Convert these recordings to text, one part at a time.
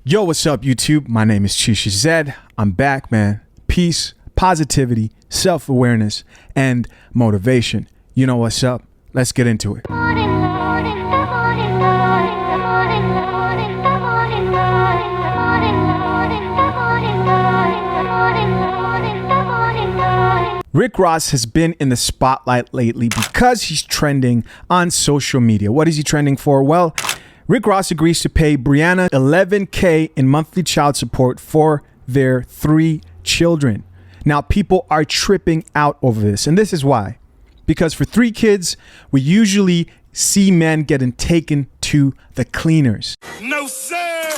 Yo, what's up, YouTube? My name is Chisha Zed. I'm back, man. Peace, positivity, self-awareness, and motivation. You know what's up? Let's get into it. Rick Ross has been in the spotlight lately because he's trending on social media. What is he trending for? Well, Rick Ross agrees to pay Brianna $11,000 in monthly child support for their 3 children. Now, people are tripping out over this, and this is why. Because for 3 kids, we usually see men getting taken to the cleaners. No, sir,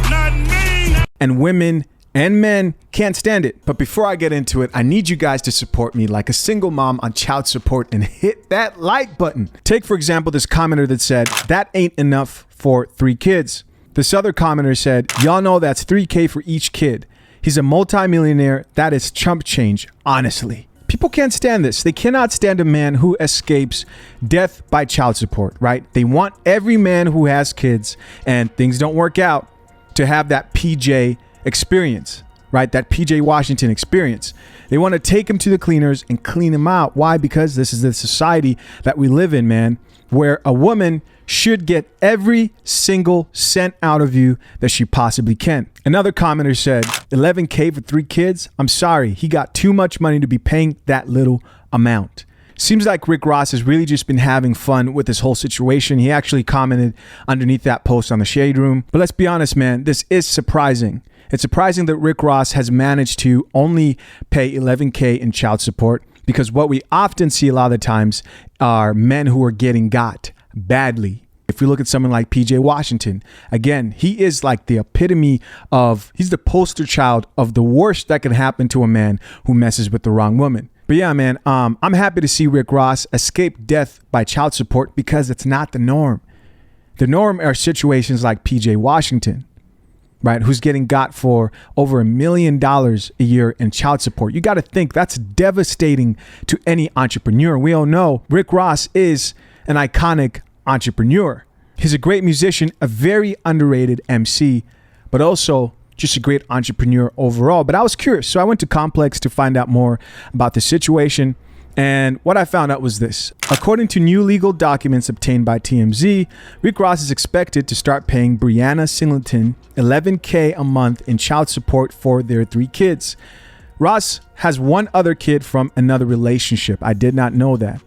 not me. And women and men can't stand it. But before I get into it, I need you guys to support me like a single mom on child support and hit that like button. Take, for example, this commenter that said, that ain't enough for 3 kids. This other commenter said, y'all know that's $3,000 for each kid. He's a multimillionaire. That is chump change, honestly. People can't stand this. They cannot stand a man who escapes death by child support, right? They want every man who has kids and things don't work out to have that PJ experience, right? That PJ Washington experience. They want to take him to the cleaners and clean him out. Why? Because this is the society that we live in, man, where a woman should get every single cent out of you that she possibly can. Another commenter said, $11,000 for 3 kids? I'm sorry, he got too much money to be paying that little amount. Seems like Rick Ross has really just been having fun with this whole situation. He actually commented underneath that post on the Shade Room. But let's be honest, man, this is surprising. It's surprising that Rick Ross has managed to only pay $11,000 in child support, because what we often see a lot of the times are men who are getting got badly. If we look at someone like PJ Washington, again, he is like the epitome of, he's the poster child of the worst that can happen to a man who messes with the wrong woman. But yeah, man, I'm happy to see Rick Ross escape death by child support, because it's not the norm. The norm are situations like PJ Washington, right, who's getting got for over $1 million a year in child support. You got to think that's devastating to any entrepreneur. We all know Rick Ross is an iconic entrepreneur. He's a great musician, a very underrated MC, but also just a great entrepreneur overall. But I was curious, so I went to Complex to find out more about the situation. And what I found out was this. According to new legal documents obtained by TMZ, Rick Ross is expected to start paying Brianna Singleton $11,000 a month in child support for their 3 kids. Ross has 1 other kid from another relationship. I did not know that.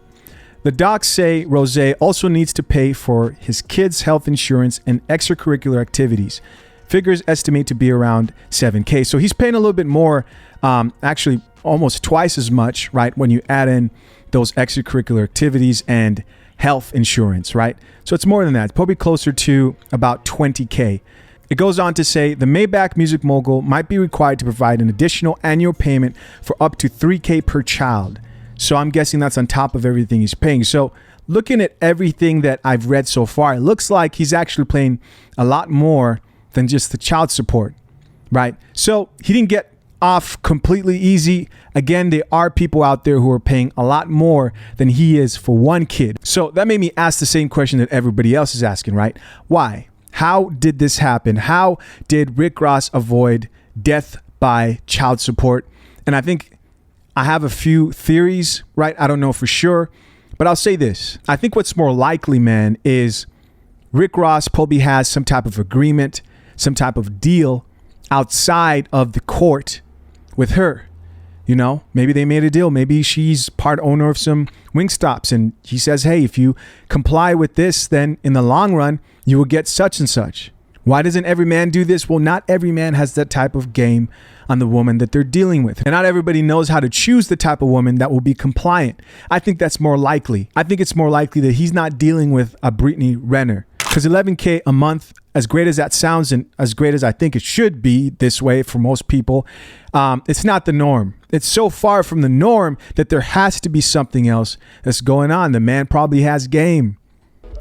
The docs say Rose also needs to pay for his kids' health insurance and extracurricular activities. Figures estimate to be around $7,000. So he's paying a little bit more, actually almost twice as much, right, when you add in those extracurricular activities and health insurance, right? So it's more than that. It's probably closer to about $20,000. It goes on to say the Maybach music mogul might be required to provide an additional annual payment for up to $3,000 per child. So I'm guessing that's on top of everything he's paying. So looking at everything that I've read so far, it looks like he's actually paying a lot more than just the child support, right? So he didn't get off completely easy. Again, there are people out there who are paying a lot more than he is for 1 kid. So that made me ask the same question that everybody else is asking, right? Why? How did this happen? How did Rick Ross avoid death by child support? And I think I have a few theories, right? I don't know for sure, but I'll say this. I think what's more likely, man, is Rick Ross probably has some type of agreement, some type of deal outside of the court with her. You know, maybe they made a deal. Maybe she's part owner of some Wingstops, and he says, hey, if you comply with this, then in the long run, you will get such and such. Why doesn't every man do this? Well, not every man has that type of game on the woman that they're dealing with. And not everybody knows how to choose the type of woman that will be compliant. I think that's more likely. I think it's more likely that he's not dealing with a Brittany Renner. Because $11,000 a month, as great as that sounds and as great as I think it should be this way for most people, it's not the norm. It's so far from the norm that there has to be something else that's going on. The man probably has game.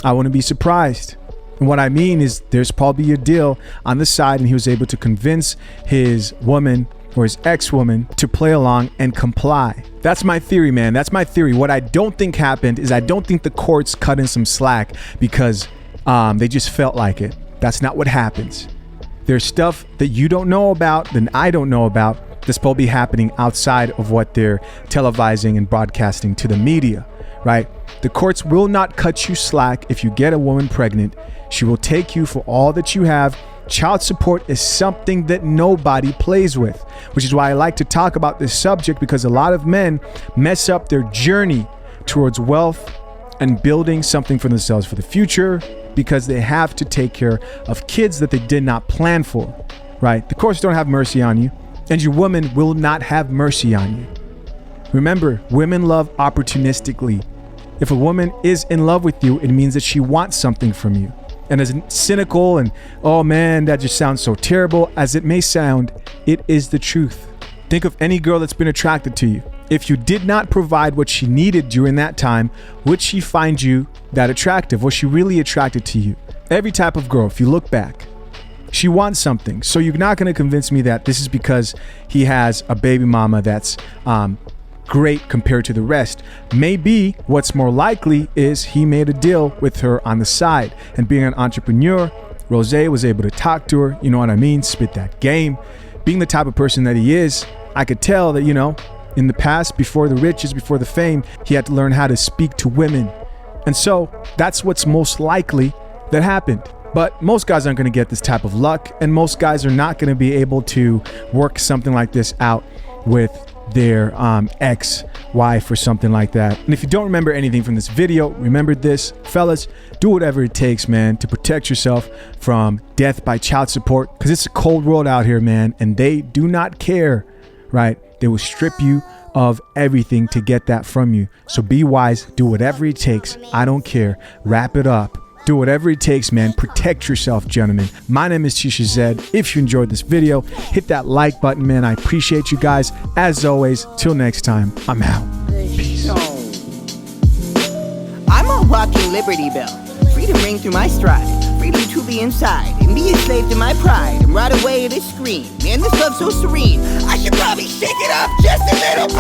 I wouldn't be surprised. And what I mean is there's probably a deal on the side, and he was able to convince his woman or his ex-woman to play along and comply. That's my theory, man. That's my theory. What I don't think happened is I don't think the courts cut in some slack because they just felt like it. That's not what happens. There's stuff that you don't know about, that I don't know about, that's probably happening outside of what they're televising and broadcasting to the media, right? The courts will not cut you slack if you get a woman pregnant. She will take you for all that you have. Child support is something that nobody plays with, which is why I like to talk about this subject, because a lot of men mess up their journey towards wealth and building something for themselves for the future because they have to take care of kids that they did not plan for, right? The courts don't have mercy on you, and your woman will not have mercy on you. Remember, women love opportunistically. If a woman is in love with you, it means that she wants something from you. And as cynical and, oh man, that just sounds so terrible as it may sound, it is the truth. Think of any girl that's been attracted to you. If you did not provide what she needed during that time, would she find you that attractive? Was she really attracted to you? Every type of girl, if you look back, she wants something. So you're not going to convince me that this is because he has a baby mama that's great compared to the rest. Maybe what's more likely is he made a deal with her on the side. And being an entrepreneur, Rose was able to talk to her, you know what I mean? Spit that game. Being the type of person that he is, I could tell that, you know, in the past, before the riches, before the fame, he had to learn how to speak to women. And so that's what's most likely that happened. But most guys aren't going to get this type of luck, and most guys are not going to be able to work something like this out with their ex-wife or something like that. And if you don't remember anything from this video, remember this. Fellas, do whatever it takes, man, to protect yourself from death by child support, because it's a cold world out here, man, and they do not care, right? They will strip you of everything to get that from you. So be wise, do whatever it takes. I don't care. Wrap it up. Do whatever it takes, man. Protect yourself, gentlemen. My name is Tisha Zed. If you enjoyed this video, hit that like button, man. I appreciate you guys. As always, till next time, I'm out. Peace. I'm a walking Liberty Bell. Freedom ring through my stride. Freedom to be inside and be a slave to my pride. And right away it is scream. Man, this love's so serene. I should probably shake it up just a little bit.